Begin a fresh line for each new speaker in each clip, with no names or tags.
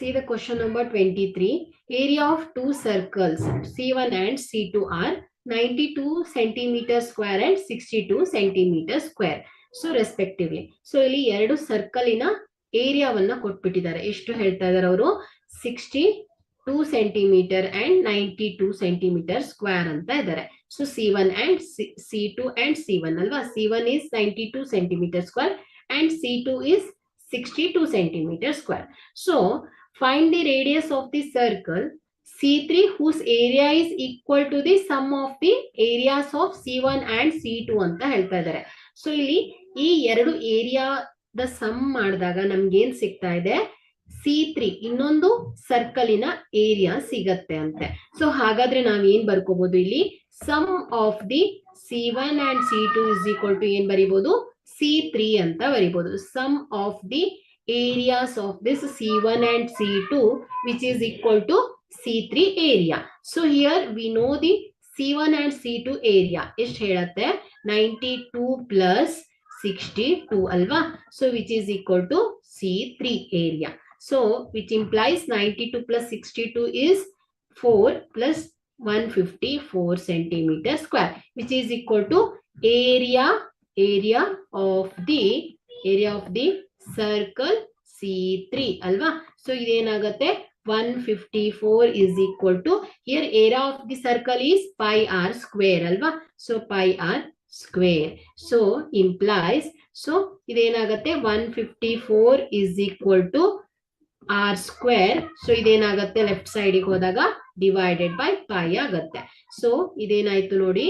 See the question number 23. Area of two circles C1 and C2 are 92 centimeter square and 62 centimeter square. So respectively. So ಇಲ್ಲಿ ಎರಡು ಸರ್ಕಲಿನ ಏರಿಯಾವನ್ನ ಕೊಟ್ಬಿಟ್ಟಿದ್ದಾರೆ. ಎಷ್ಟು ಹೇಳ್ತಾ ಇದ್ದಾರೆ ಅವರು 62 centimetre and 92 centimetre square ಅಂತ ಇದ್ದಾರೆ. So C1 and C2 and C1 ಅಲ್ವಾ. C1 is 92 centimeter square and C2 is 62 centimeter square. So find the radius of the circle C3 whose area is equal to the sum of the areas of C1 and C2 ಅಂತ ಹೇಳ್ತಾ ಇದ್ದಾರೆ. So ಇಲ್ಲಿ ಈ ಎರಡು ಏರಿಯಾದ some ಮಾಡಿದಾಗ ನಮ್ಗೆ ಏನ್ ಸಿಗ್ತಾ ಇದೆ, C3 ಇನ್ನೊಂದು ಸರ್ಕಲಿನ ಏರಿಯಾ ಸಿಗತ್ತೆ ಅಂತೆ. ಸೊ ಹಾಗಾದ್ರೆ ನಾವ್ ಏನ್ ಬರ್ಕೋಬಹುದು ಇಲ್ಲಿ, some of the C1 and C2 is equal to ಏನ್ ಬರಿಬಹುದು, C3 ಅಂತ ಬರಿಬಹುದು. Sum of the areas of this C1 and C2 which is equal to C3 area. So here we know the C1 and C2 area. ಎಷ್ಟು ಹೇಳುತ್ತೆ, 92 plus 62 ಅಲ್ವಾ. So which is equal to C3 area. So which implies 92 plus 62 is 4 plus 154 centimeter square which is equal to area of the circle C3 ಅಲ್ವಾ. So ಇದೇನಾಗುತ್ತೆ, 154 is equal to, here area of the circle is pi r square ಅಲ್ವಾ. So pi r square. So implies, so ಇದೇನಾಗುತ್ತೆ 154 is equal to r square. So ಇದೇನಾಗುತ್ತೆ left ಸೈಡಿಗೆ ಹೋದಾಗ divided by pi ಆಗುತ್ತೆ. So ಇದೇನಾಯ್ತು ನೋಡಿ,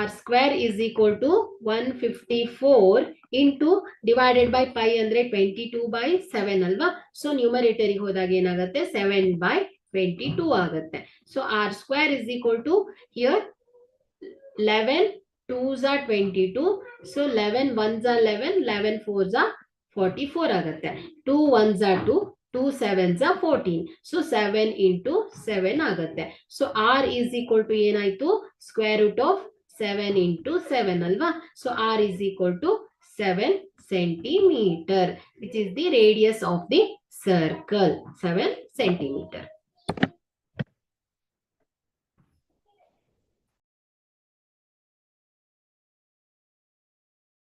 r square is equal to 154 into divided by pi ಅಂದ್ರೆ 22/7 ಅಲ್ವಾ. ಸೊ ನ್ಯೂಮರೇಟರಿಗೆ ಹೋದಾಗ ಏನಾಗುತ್ತೆ, 7/22 ಆಗುತ್ತೆ. So r square is equal to, here 11 2s are 22. So 11 1s are 11, 11 4s are 44 ಆಗುತ್ತೆ. 2 1s are 2, 2 7s are 14. So 7 into 7 ಆಗುತ್ತೆ. So r is equal to ಏನಾಯ್ತು, square root of 7 into 7 ಅಲ್ವಾ. So r is equal to 7 centimeter which is the radius of the circle, 7 centimeter.